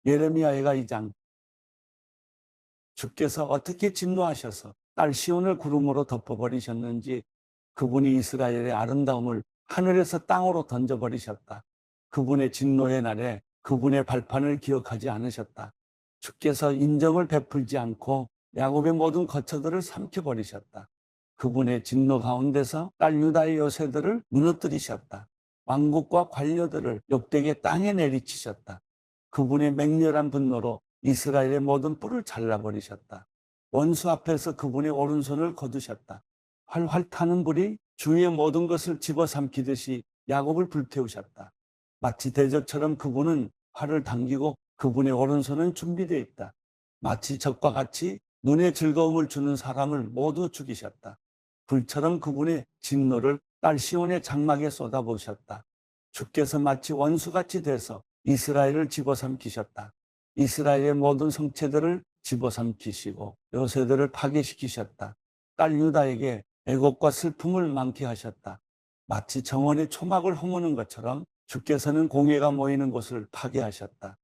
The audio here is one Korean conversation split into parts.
예레미야가 2장. 주께서 어떻게 진노하셔서 딸 시온을 구름으로 덮어버리셨는지, 그분이 이스라엘의 아름다움을 하늘에서 땅으로 던져버리셨다. 그분의 진노의 날에 그분의 발판을 기억하지 않으셨다. 주께서 인정을 베풀지 않고 야곱의 모든 거처들을 삼켜버리셨다. 그분의 진노 가운데서 딸 유다의 요새들을 무너뜨리셨다. 왕국과 관료들을 욕되게 땅에 내리치셨다. 그분의 맹렬한 분노로 이스라엘의 모든 뿔을 잘라버리셨다. 원수 앞에서 그분의 오른손을 거두셨다. 활활 타는 불이 주위의 모든 것을 집어삼키듯이 야곱을 불태우셨다. 마치 대적처럼 그분은 활을 당기고 그분의 오른손은 준비되어 있다. 마치 적과 같이 눈에 즐거움을 주는 사람을 모두 죽이셨다. 불처럼 그분의 진노를 딸 시온의 장막에 쏟아부으셨다. 주께서 마치 원수같이 돼서 이스라엘을 집어삼키셨다. 이스라엘의 모든 성체들을 집어삼키시고 요새들을 파괴시키셨다. 딸 유다에게 애곡과 슬픔을 많게 하셨다. 마치 정원의 초막을 허무는 것처럼 주께서는 공회가 모이는 곳을 파괴하셨다.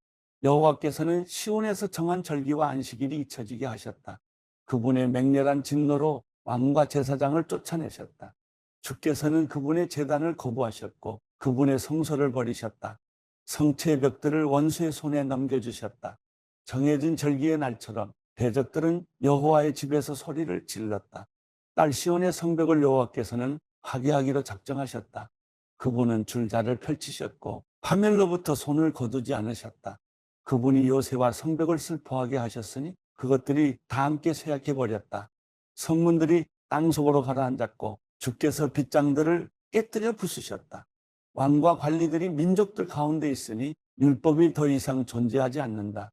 여호와께서는 시온에서 정한 절기와 안식일이 잊혀지게 하셨다. 그분의 맹렬한 진노로 왕과 제사장을 쫓아내셨다. 주께서는 그분의 제단을 거부하셨고 그분의 성소를 버리셨다. 성체의 벽들을 원수의 손에 넘겨주셨다. 정해진 절기의 날처럼 대적들은 여호와의 집에서 소리를 질렀다. 딸 시온의 성벽을 여호와께서는 파괴하기로 작정하셨다. 그분은 줄자를 펼치셨고 파멸로부터 손을 거두지 않으셨다. 그분이 요새와 성벽을 슬퍼하게 하셨으니 그것들이 다 함께 쇠약해 버렸다. 성문들이 땅속으로 가라앉았고 주께서 빗장들을 깨뜨려 부수셨다. 왕과 관리들이 민족들 가운데 있으니 율법이 더 이상 존재하지 않는다.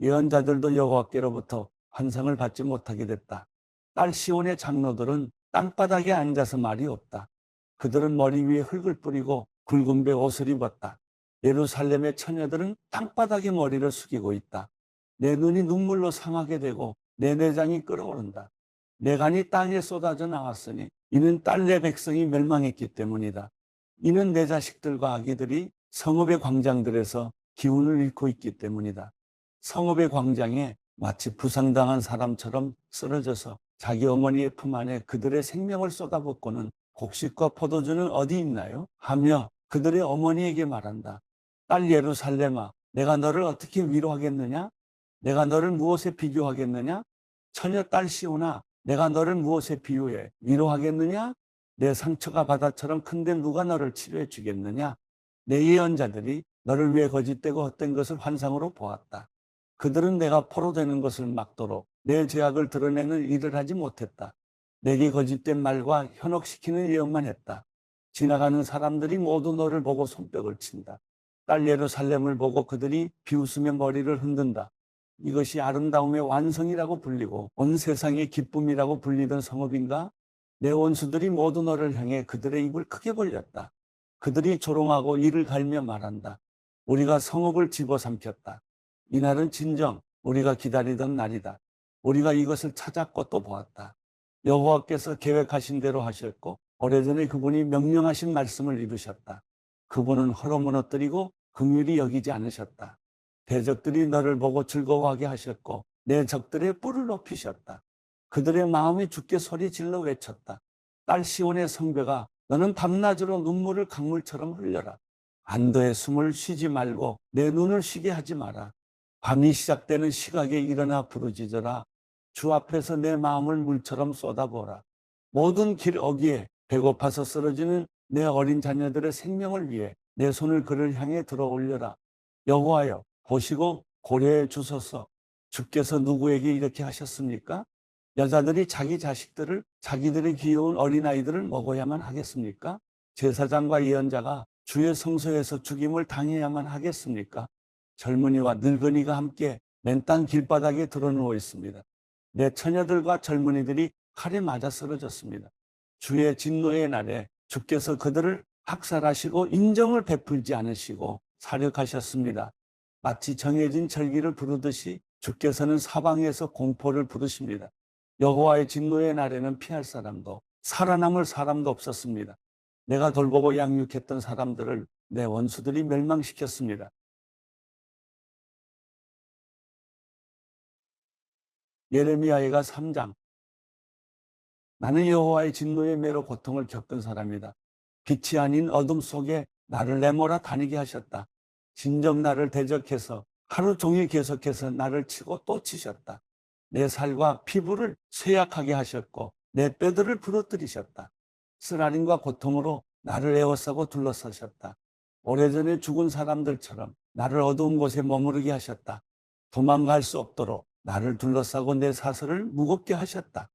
예언자들도 여호와께로부터 환상을 받지 못하게 됐다. 딸 시온의 장로들은 땅바닥에 앉아서 말이 없다. 그들은 머리 위에 흙을 뿌리고 굵은 배 옷을 입었다. 예루살렘의 처녀들은 땅바닥에 머리를 숙이고 있다. 내 눈이 눈물로 상하게 되고 내 내장이 끓어오른다. 내 간이 땅에 쏟아져 나왔으니 이는 딸 내 백성이 멸망했기 때문이다. 이는 내 자식들과 아기들이 성읍의 광장들에서 기운을 잃고 있기 때문이다. 성읍의 광장에 마치 부상당한 사람처럼 쓰러져서 자기 어머니의 품 안에 그들의 생명을 쏟아붓고는 곡식과 포도주는 어디 있나요? 하며 그들의 어머니에게 말한다. 딸 예루살렘아, 내가 너를 어떻게 위로하겠느냐? 내가 너를 무엇에 비교하겠느냐? 처녀 딸 시온아, 내가 너를 무엇에 비유해 위로하겠느냐? 내 상처가 바다처럼 큰데 누가 너를 치료해 주겠느냐? 내 예언자들이 너를 위해 거짓되고 헛된 것을 환상으로 보았다. 그들은 내가 포로되는 것을 막도록 내 죄악을 드러내는 일을 하지 못했다. 내게 거짓된 말과 현혹시키는 예언만 했다. 지나가는 사람들이 모두 너를 보고 손뼉을 친다. 딸 예루살렘을 보고 그들이 비웃으며 머리를 흔든다. 이것이 아름다움의 완성이라고 불리고 온 세상의 기쁨이라고 불리던 성읍인가? 내 원수들이 모두 너를 향해 그들의 입을 크게 벌렸다. 그들이 조롱하고 이를 갈며 말한다. 우리가 성읍을 집어삼켰다. 이날은 진정 우리가 기다리던 날이다. 우리가 이것을 찾았고 또 보았다. 여호와께서 계획하신 대로 하셨고 오래전에 그분이 명령하신 말씀을 이루셨다. 그분은 허로 무너뜨리고 긍휼히 여기지 않으셨다. 대적들이 너를 보고 즐거워하게 하셨고 내 적들의 뿔을 높이셨다. 그들의 마음이 주께 소리질러 외쳤다. 딸 시온의 성벽아, 너는 밤낮으로 눈물을 강물처럼 흘려라. 안도의 숨을 쉬지 말고 내 눈을 쉬게 하지 마라. 밤이 시작되는 시각에 일어나 부르짖어라. 주 앞에서 내 마음을 물처럼 쏟아부어라. 모든 길 어귀에 배고파서 쓰러지는 내 어린 자녀들의 생명을 위해 내 손을 그를 향해 들어 올려라. 여호와여, 보시고 고려해 주소서. 주께서 누구에게 이렇게 하셨습니까? 여자들이 자기 자식들을, 자기들의 귀여운 어린아이들을 먹어야만 하겠습니까? 제사장과 예언자가 주의 성소에서 죽임을 당해야만 하겠습니까? 젊은이와 늙은이가 함께 맨땅 길바닥에 드러누워 있습니다. 내 처녀들과 젊은이들이 칼에 맞아 쓰러졌습니다. 주의 진노의 날에 주께서 그들을 학살하시고 인정을 베풀지 않으시고 살육하셨습니다. 마치 정해진 절기를 부르듯이 주께서는 사방에서 공포를 부르십니다. 여호와의 진노의 날에는 피할 사람도 살아남을 사람도 없었습니다. 내가 돌보고 양육했던 사람들을 내 원수들이 멸망시켰습니다. 예레미야가 3장. 나는 여호와의 진노의 매로 고통을 겪은 사람이다. 빛이 아닌 어둠 속에 나를 내몰아 다니게 하셨다. 진정 나를 대적해서 하루 종일 계속해서 나를 치고 또 치셨다. 내 살과 피부를 쇠약하게 하셨고 내 뼈들을 부러뜨리셨다. 쓰라림과 고통으로 나를 에워싸고 둘러싸셨다. 오래전에 죽은 사람들처럼 나를 어두운 곳에 머무르게 하셨다. 도망갈 수 없도록 나를 둘러싸고 내 사슬을 무겁게 하셨다.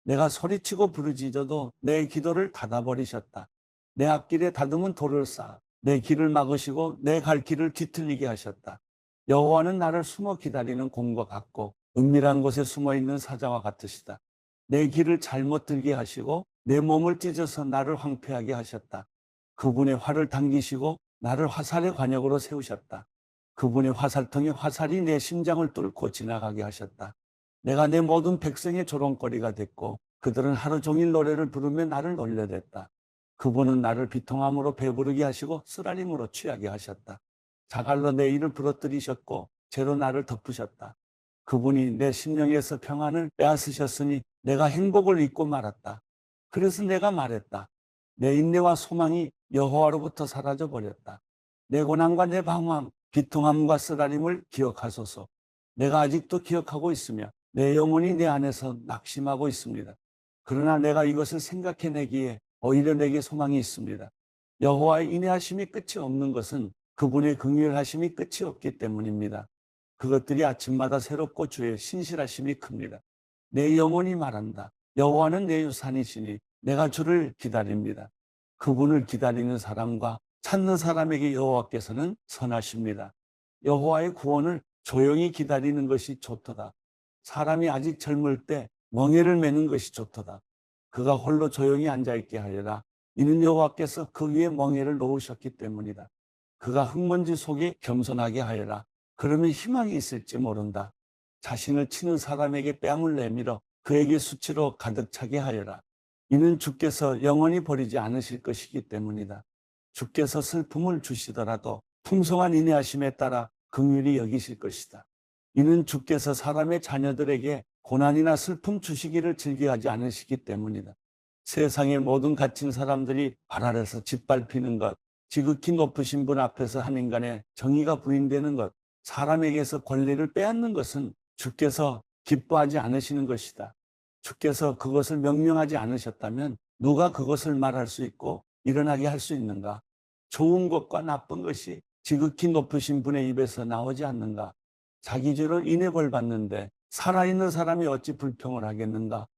내가 소리치고 부르짖어도 내 기도를 닫아버리셨다. 내 앞길에 다듬은 돌을 쌓아 내 길을 막으시고 내 갈 길을 뒤틀리게 하셨다. 여호와는 나를 숨어 기다리는 곰과 같고 은밀한 곳에 숨어 있는 사자와 같으시다. 내 길을 잘못 들게 하시고 내 몸을 찢어서 나를 황폐하게 하셨다. 그분의 활을 당기시고 나를 화살의 관역으로 세우셨다. 그분의 화살통에 화살이 내 심장을 뚫고 지나가게 하셨다. 내가 내 모든 백성의 조롱거리가 됐고 그들은 하루 종일 노래를 부르며 나를 놀려댔다. 그분은 나를 비통함으로 배부르게 하시고 쓰라림으로 취하게 하셨다. 자갈로 내 일을 부러뜨리셨고 죄로 나를 덮으셨다. 그분이 내 심령에서 평안을 빼앗으셨으니 내가 행복을 잊고 말았다. 그래서 내가 말했다. 내 인내와 소망이 여호와로부터 사라져 버렸다. 내 고난과 내 방황, 비통함과 쓰라림을 기억하소서. 내가 아직도 기억하고 있으며 내 영혼이 내 안에서 낙심하고 있습니다. 그러나 내가 이것을 생각해내기에 오히려 내게 소망이 있습니다. 여호와의 인내하심이 끝이 없는 것은 그분의 긍휼하심이 끝이 없기 때문입니다. 그것들이 아침마다 새롭고 주의 신실하심이 큽니다. 내 영혼이 말한다. 여호와는 내 유산이시니 내가 주를 기다립니다. 그분을 기다리는 사람과 찾는 사람에게 여호와께서는 선하십니다. 여호와의 구원을 조용히 기다리는 것이 좋도다. 사람이 아직 젊을 때 멍에를 매는 것이 좋도다. 그가 홀로 조용히 앉아있게 하리라. 이는 여호와께서 그 위에 멍에를 놓으셨기 때문이다. 그가 흙먼지 속에 겸손하게 하리라. 그러면 희망이 있을지 모른다. 자신을 치는 사람에게 뺨을 내밀어 그에게 수치로 가득 차게 하리라. 이는 주께서 영원히 버리지 않으실 것이기 때문이다. 주께서 슬픔을 주시더라도 풍성한 인내하심에 따라 긍휼히 여기실 것이다. 이는 주께서 사람의 자녀들에게 고난이나 슬픔 주시기를 즐겨하지 않으시기 때문이다. 세상의 모든 갇힌 사람들이 발 아래서 짓밟히는 것, 지극히 높으신 분 앞에서 한 인간의 정의가 부인되는 것, 사람에게서 권리를 빼앗는 것은 주께서 기뻐하지 않으시는 것이다. 주께서 그것을 명령하지 않으셨다면 누가 그것을 말할 수 있고 일어나게 할 수 있는가? 좋은 것과 나쁜 것이 지극히 높으신 분의 입에서 나오지 않는가? 자기 죄로 인해 벌 받는데 살아있는 사람이 어찌 불평을 하겠는가?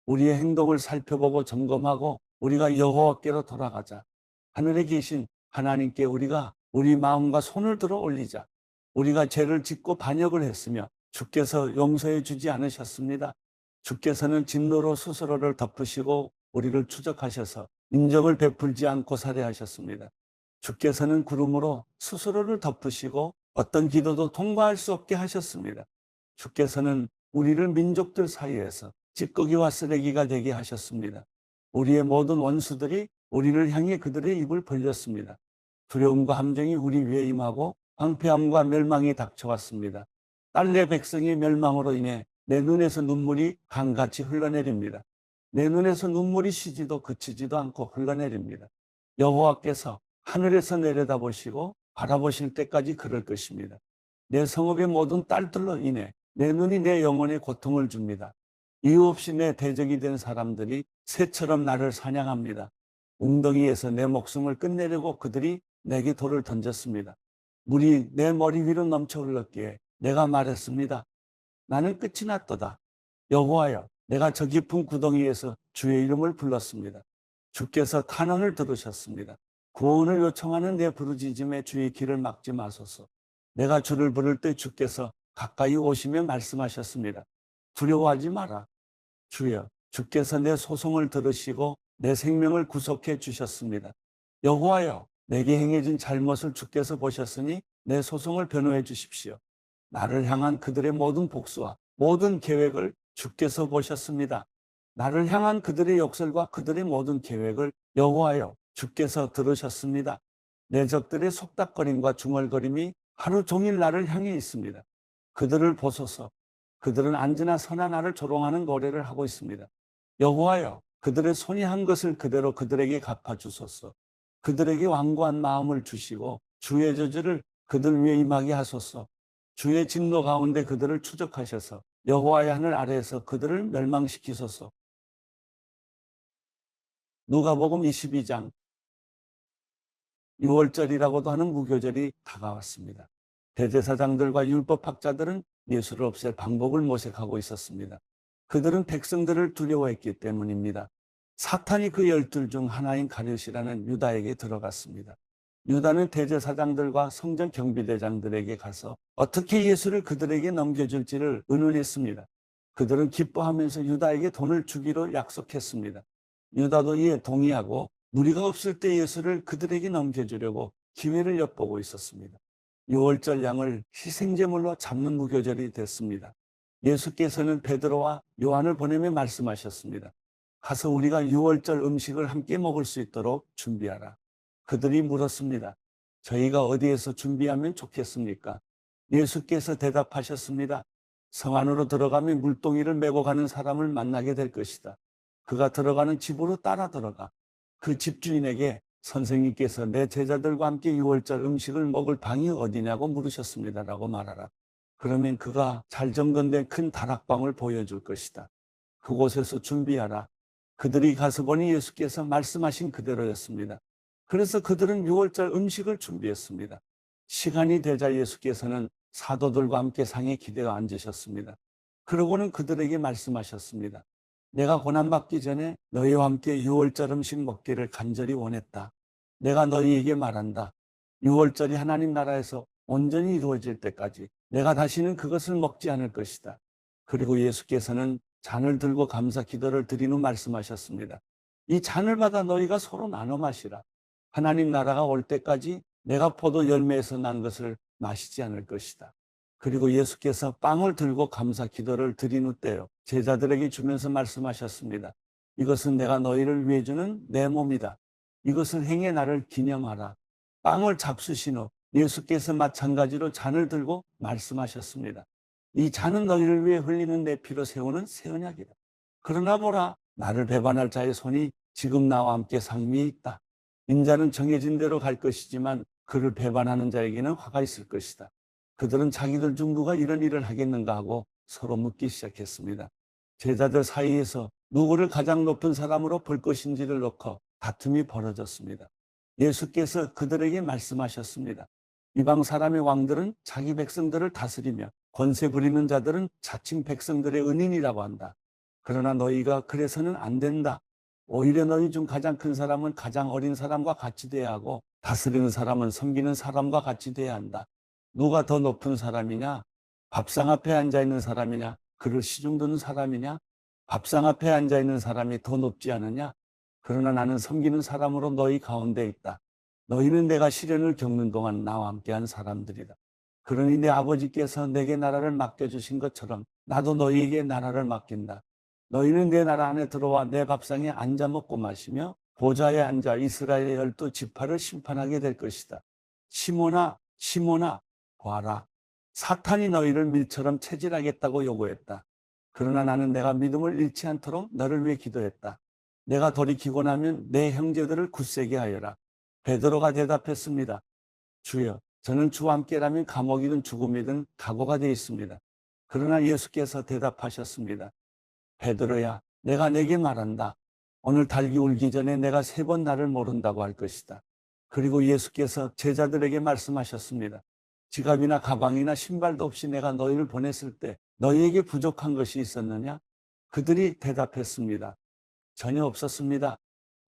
우리의 행동을 살펴보고 점검하고 우리가 여호와께로 돌아가자. 하늘에 계신 하나님께 우리가 우리 마음과 손을 들어 올리자. 우리가 죄를 짓고 반역을 했으며 주께서 용서해 주지 않으셨습니다. 주께서는 진노로 스스로를 덮으시고 우리를 추적하셔서 인정을 베풀지 않고 살해하셨습니다. 주께서는 구름으로 스스로를 덮으시고 어떤 기도도 통과할 수 없게 하셨습니다. 주께서는 우리를 민족들 사이에서 찌꺼기와 쓰레기가 되게 하셨습니다. 우리의 모든 원수들이 우리를 향해 그들의 입을 벌렸습니다. 두려움과 함정이 우리 위에 임하고 황폐함과 멸망이 닥쳐왔습니다. 딸내 백성의 멸망으로 인해 내 눈에서 눈물이 강같이 흘러내립니다. 내 눈에서 눈물이 쉬지도 그치지도 않고 흘러내립니다. 여호와께서 하늘에서 내려다보시고 바라보실 때까지 그럴 것입니다. 내 성읍의 모든 딸들로 인해 내 눈이 내 영혼에 고통을 줍니다. 이유 없이 내 대적이 된 사람들이 새처럼 나를 사냥합니다. 웅덩이에서 내 목숨을 끝내려고 그들이 내게 돌을 던졌습니다. 물이 내 머리 위로 넘쳐 흘렀기에 내가 말했습니다. 나는 끝이 났도다. 여호와여, 내가 저 깊은 구덩이에서 주의 이름을 불렀습니다. 주께서 탄원을 들으셨습니다. 구원을 요청하는 내 부르짖음에 주의 길을 막지 마소서. 내가 주를 부를 때 주께서 가까이 오시며 말씀하셨습니다. 두려워하지 마라. 주여, 주께서 내 소송을 들으시고 내 생명을 구속해 주셨습니다. 여호와여, 내게 행해진 잘못을 주께서 보셨으니 내 소송을 변호해 주십시오. 나를 향한 그들의 모든 복수와 모든 계획을 주께서 보셨습니다. 나를 향한 그들의 욕설과 그들의 모든 계획을 여호와여, 주께서 들으셨습니다. 내 적들의 속닥거림과 중얼거림이 하루 종일 나를 향해 있습니다. 그들을 보소서. 그들은 안지나 선하나를 조롱하는 노래를 하고 있습니다. 여호와여, 그들의 손이 한 것을 그대로 그들에게 갚아주소서. 그들에게 완고한 마음을 주시고 주의 저주를 그들 위에 임하게 하소서. 주의 진노 가운데 그들을 추적하셔서 여호와의 하늘 아래에서 그들을 멸망시키소서. 누가복음 22장 6월절이라고도 하는 무교절이 다가왔습니다. 대제사장들과 율법학자들은 예수를 없앨 방법을 모색하고 있었습니다. 그들은 백성들을 두려워했기 때문입니다. 사탄이 그 12 중 하나인 가룟이라는 유다에게 들어갔습니다. 유다는 대제사장들과 성전 경비대장들에게 가서 어떻게 예수를 그들에게 넘겨줄지를 의논했습니다. 그들은 기뻐하면서 유다에게 돈을 주기로 약속했습니다. 유다도 이에 동의하고 무리가 없을 때 예수를 그들에게 넘겨주려고 기회를 엿보고 있었습니다. 6월절 양을 희생제물로 잡는 무교절이 됐습니다. 예수께서는 베드로와 요한을 보내며 말씀하셨습니다. 가서 우리가 6월절 음식을 함께 먹을 수 있도록 준비하라. 그들이 물었습니다. 저희가 어디에서 준비하면 좋겠습니까? 예수께서 대답하셨습니다. 성 안으로 들어가면 물동이를 메고 가는 사람을 만나게 될 것이다. 그가 들어가는 집으로 따라 들어가 그 집주인에게 선생님께서 내 제자들과 함께 6월절 음식을 먹을 방이 어디냐고 물으셨습니다라고 말하라. 그러면 그가 잘 정돈된 큰 다락방을 보여줄 것이다. 그곳에서 준비하라. 그들이 가서 보니 예수께서 말씀하신 그대로였습니다. 그래서 그들은 6월절 음식을 준비했습니다. 시간이 되자 예수께서는 사도들과 함께 상에 기대어 앉으셨습니다. 그러고는 그들에게 말씀하셨습니다. 내가 고난받기 전에 너희와 함께 6월절 음식 먹기를 간절히 원했다. 내가 너희에게 말한다. 6월절이 하나님 나라에서 온전히 이루어질 때까지 내가 다시는 그것을 먹지 않을 것이다. 그리고 예수께서는 잔을 들고 감사 기도를 드린 후 말씀하셨습니다. 이 잔을 받아 너희가 서로 나눠 마시라. 하나님 나라가 올 때까지 내가 포도 열매에서 난 것을 마시지 않을 것이다. 그리고 예수께서 빵을 들고 감사 기도를 드린 후 때요 제자들에게 주면서 말씀하셨습니다. 이것은 내가 너희를 위해 주는 내 몸이다. 이것을 행해 나를 기념하라. 빵을 잡수신 후 예수께서 마찬가지로 잔을 들고 말씀하셨습니다. 이 잔은 너희를 위해 흘리는 내 피로 세우는 새 언약이다. 그러나 보라, 나를 배반할 자의 손이 지금 나와 함께 상미에 있다. 인자는 정해진 대로 갈 것이지만 그를 배반하는 자에게는 화가 있을 것이다. 그들은 자기들 중 누가 이런 일을 하겠는가 하고 서로 묻기 시작했습니다. 제자들 사이에서 누구를 가장 높은 사람으로 볼 것인지를 놓고 다툼이 벌어졌습니다. 예수께서 그들에게 말씀하셨습니다. 이방 사람의 왕들은 자기 백성들을 다스리며 권세 부리는 자들은 자칭 백성들의 은인이라고 한다. 그러나 너희가 그래서는 안 된다. 오히려 너희 중 가장 큰 사람은 가장 어린 사람과 같이 돼야 하고 다스리는 사람은 섬기는 사람과 같이 돼야 한다. 누가 더 높은 사람이냐? 밥상 앞에 앉아있는 사람이냐? 그를 시중 드는 사람이냐? 밥상 앞에 앉아있는 사람이 더 높지 않으냐? 그러나 나는 섬기는 사람으로 너희 가운데 있다. 너희는 내가 시련을 겪는 동안 나와 함께한 사람들이다. 그러니 내 아버지께서 내게 나라를 맡겨주신 것처럼 나도 너희에게 나라를 맡긴다. 너희는 내 나라 안에 들어와 내 밥상에 앉아 먹고 마시며 보좌에 앉아 이스라엘의 12지파를 심판하게 될 것이다. 시몬아, 시몬아, 봐라. 사탄이 너희를 밀처럼 체질하겠다고 요구했다. 그러나 나는 내가 믿음을 잃지 않도록 너를 위해 기도했다. 내가 돌이키고 나면 내 형제들을 굳세게 하여라. 베드로가 대답했습니다. 주여, 저는 주와 함께라면 감옥이든 죽음이든 각오가 되어 있습니다. 그러나 예수께서 대답하셨습니다. 베드로야, 내가 내게 말한다. 오늘 닭이 울기 전에 내가 3번 나를 모른다고 할 것이다. 그리고 예수께서 제자들에게 말씀하셨습니다. 지갑이나 가방이나 신발도 없이 내가 너희를 보냈을 때 너희에게 부족한 것이 있었느냐? 그들이 대답했습니다. 전혀 없었습니다.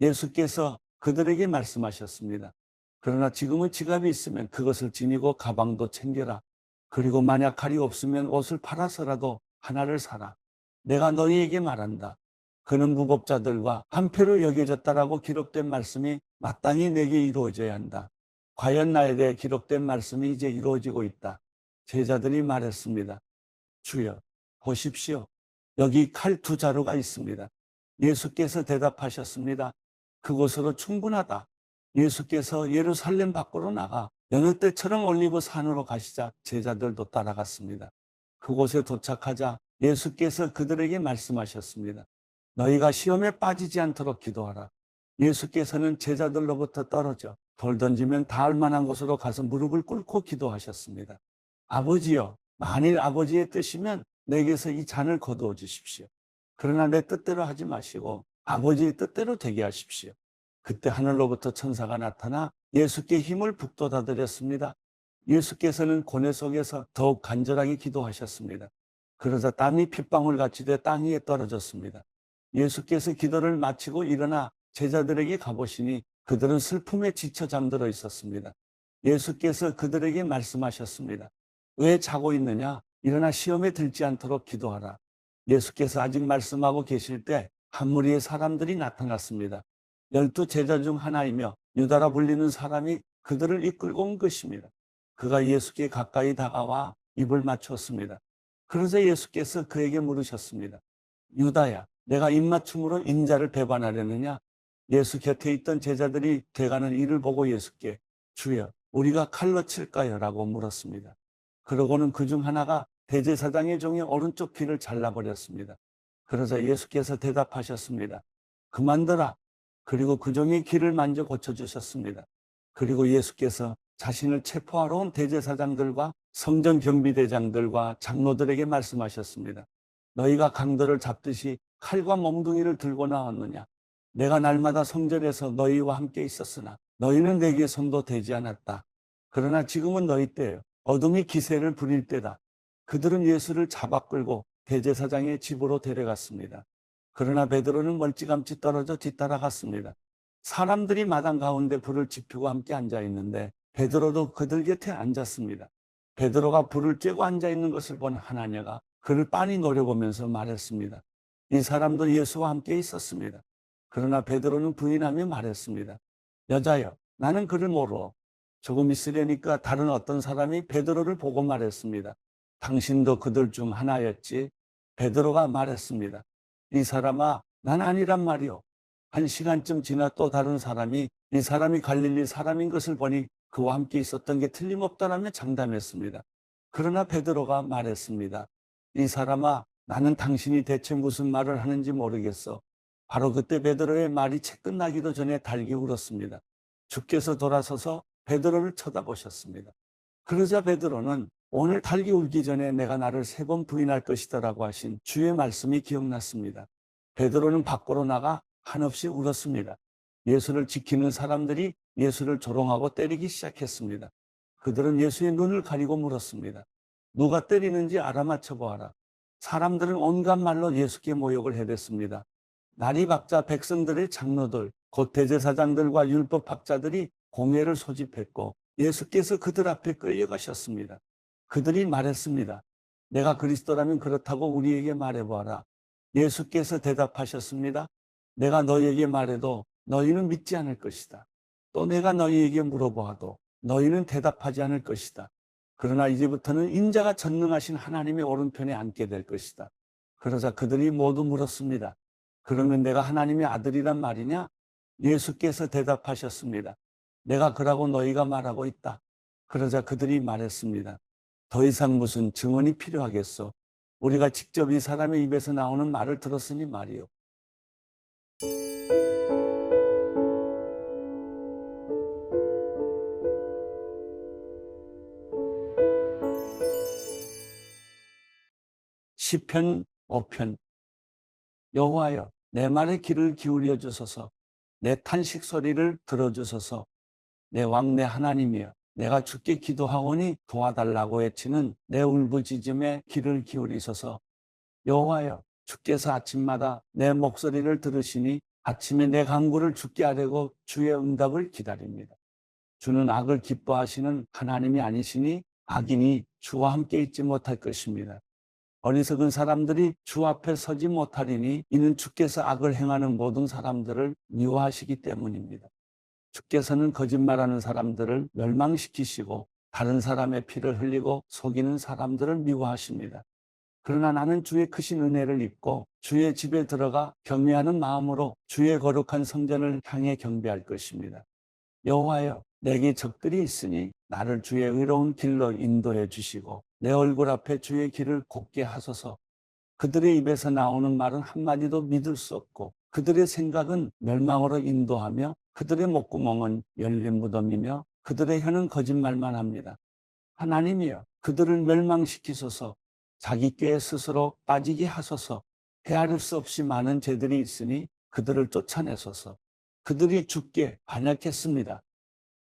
예수께서 그들에게 말씀하셨습니다. 그러나 지금은 지갑이 있으면 그것을 지니고 가방도 챙겨라. 그리고 만약 칼이 없으면 옷을 팔아서라도 하나를 사라. 내가 너희에게 말한다. 그는 무법자들과 한패로 여겨졌다라고 기록된 말씀이 마땅히 내게 이루어져야 한다. 과연 나에 대해 기록된 말씀이 이제 이루어지고 있다. 제자들이 말했습니다. 주여, 보십시오. 여기 칼 2자루가 있습니다. 예수께서 대답하셨습니다. 그곳으로 충분하다. 예수께서 예루살렘 밖으로 나가 여느 때처럼 올리브 산으로 가시자 제자들도 따라갔습니다. 그곳에 도착하자 예수께서 그들에게 말씀하셨습니다. 너희가 시험에 빠지지 않도록 기도하라. 예수께서는 제자들로부터 떨어져 돌 던지면 닿을 만한 곳으로 가서 무릎을 꿇고 기도하셨습니다. 아버지여, 만일 아버지의 뜻이면 내게서 이 잔을 거두어 주십시오. 그러나 내 뜻대로 하지 마시고 아버지의 뜻대로 되게 하십시오. 그때 하늘로부터 천사가 나타나 예수께 힘을 북돋아 드렸습니다. 예수께서는 고뇌 속에서 더욱 간절하게 기도하셨습니다. 그러자 땀이 핏방울 같이 돼 땅 위에 떨어졌습니다. 예수께서 기도를 마치고 일어나 제자들에게 가보시니 그들은 슬픔에 지쳐 잠들어 있었습니다. 예수께서 그들에게 말씀하셨습니다. 왜 자고 있느냐? 일어나 시험에 들지 않도록 기도하라. 예수께서 아직 말씀하고 계실 때 한 무리의 사람들이 나타났습니다. 12 제자 중 하나이며 유다라 불리는 사람이 그들을 이끌고 온 것입니다. 그가 예수께 가까이 다가와 입을 맞췄습니다. 그러자 예수께서 그에게 물으셨습니다. 유다야, 내가 입맞춤으로 인자를 배반하려느냐? 예수 곁에 있던 제자들이 돼가는 이를 보고 예수께 주여, 우리가 칼로 칠까요? 라고 물었습니다. 그러고는 그중 하나가 대제사장의 종의 오른쪽 귀를 잘라버렸습니다. 그러자 예수께서 대답하셨습니다. 그만둬라. 그리고 그 종의 귀를 만져 고쳐주셨습니다. 그리고 예수께서 자신을 체포하러 온 대제사장들과 성전 경비대장들과 장로들에게 말씀하셨습니다. 너희가 강도를 잡듯이 칼과 몽둥이를 들고 나왔느냐? 내가 날마다 성전에서 너희와 함께 있었으나 너희는 내게 손도 대지 않았다. 그러나 지금은 너희 때요. 어둠이 기세를 부릴 때다. 그들은 예수를 잡아 끌고 대제사장의 집으로 데려갔습니다. 그러나 베드로는 멀찌감치 떨어져 뒤따라갔습니다. 사람들이 마당 가운데 불을 지피고 함께 앉아 있는데 베드로도 그들 곁에 앉았습니다. 베드로가 불을 쬐고 앉아 있는 것을 본 하나냐가 그를 빤히 노려보면서 말했습니다. 이 사람도 예수와 함께 있었습니다. 그러나 베드로는 부인하며 말했습니다. 여자여, 나는 그를 모르오. 조금 있으려니까 다른 어떤 사람이 베드로를 보고 말했습니다. 당신도 그들 중 하나였지? 베드로가 말했습니다. 이 사람아, 난 아니란 말이오. 1시간쯤 지나 또 다른 사람이 이 사람이 갈릴리 사람인 것을 보니 그와 함께 있었던 게 틀림없다라며 장담했습니다. 그러나 베드로가 말했습니다. 이 사람아, 나는 당신이 대체 무슨 말을 하는지 모르겠어. 바로 그때 베드로의 말이 채 끝나기도 전에 달기 울었습니다. 주께서 돌아서서 베드로를 쳐다보셨습니다. 그러자 베드로는 오늘 달기 울기 전에 내가 나를 3번 부인할 것이다라고 하신 주의 말씀이 기억났습니다. 베드로는 밖으로 나가 한없이 울었습니다. 예수를 지키는 사람들이 예수를 조롱하고 때리기 시작했습니다. 그들은 예수의 눈을 가리고 물었습니다. 누가 때리는지 알아맞혀 보아라. 사람들은 온갖 말로 예수께 모욕을 해댔습니다. 나리박자 백성들의 장로들, 곧 대제사장들과 율법학자들이 공회를 소집했고 예수께서 그들 앞에 끌려가셨습니다. 그들이 말했습니다. 내가 그리스도라면 그렇다고 우리에게 말해보아라. 예수께서 대답하셨습니다. 내가 너희에게 말해도 너희는 믿지 않을 것이다. 또 내가 너희에게 물어보아도 너희는 대답하지 않을 것이다. 그러나 이제부터는 인자가 전능하신 하나님의 오른편에 앉게 될 것이다. 그러자 그들이 모두 물었습니다. 그러면 내가 하나님의 아들이란 말이냐? 예수께서 대답하셨습니다. 내가 그라고 너희가 말하고 있다. 그러자 그들이 말했습니다. 더 이상 무슨 증언이 필요하겠소? 우리가 직접 이 사람의 입에서 나오는 말을 들었으니 말이요. 시편 5편. 여호와여, 내 말에 귀를 기울여 주소서. 내 탄식 소리를 들어주소서. 내 왕 내 하나님이여, 내가 주께 기도하오니 도와달라고 외치는 내 울부짖음에 귀를 기울이소서. 여호와여, 주께서 아침마다 내 목소리를 들으시니 아침에 내 간구를 주께 아뢰고 주의 응답을 기다립니다. 주는 악을 기뻐하시는 하나님이 아니시니 악인이 주와 함께 있지 못할 것입니다. 어리석은 사람들이 주 앞에 서지 못하리니 이는 주께서 악을 행하는 모든 사람들을 미워하시기 때문입니다. 주께서는 거짓말하는 사람들을 멸망시키시고 다른 사람의 피를 흘리고 속이는 사람들을 미워하십니다. 그러나 나는 주의 크신 은혜를 입고 주의 집에 들어가 경외하는 마음으로 주의 거룩한 성전을 향해 경배할 것입니다. 여호와여, 내게 적들이 있으니 나를 주의 의로운 길로 인도해 주시고 내 얼굴 앞에 주의 길을 곱게 하소서. 그들의 입에서 나오는 말은 한마디도 믿을 수 없고 그들의 생각은 멸망으로 인도하며 그들의 목구멍은 열린 무덤이며 그들의 혀는 거짓말만 합니다. 하나님이여 그들을 멸망시키소서 자기 꾀에 스스로 빠지게 하소서 헤아릴 수 없이 많은 죄들이 있으니 그들을 쫓아내소서 그들이 주께 반역했습니다.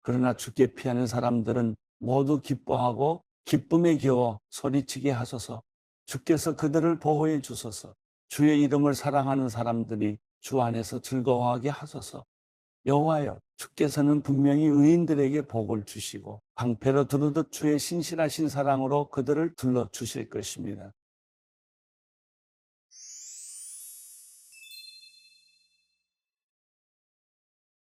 그러나 주께 피하는 사람들은 모두 기뻐하고 기쁨에 겨워 소리치게 하소서 주께서 그들을 보호해 주소서 주의 이름을 사랑하는 사람들이 주 안에서 즐거워하게 하소서 여호와여 주께서는 분명히 의인들에게 복을 주시고 방패로 두르듯 주의 신실하신 사랑으로 그들을 둘러 주실 것입니다.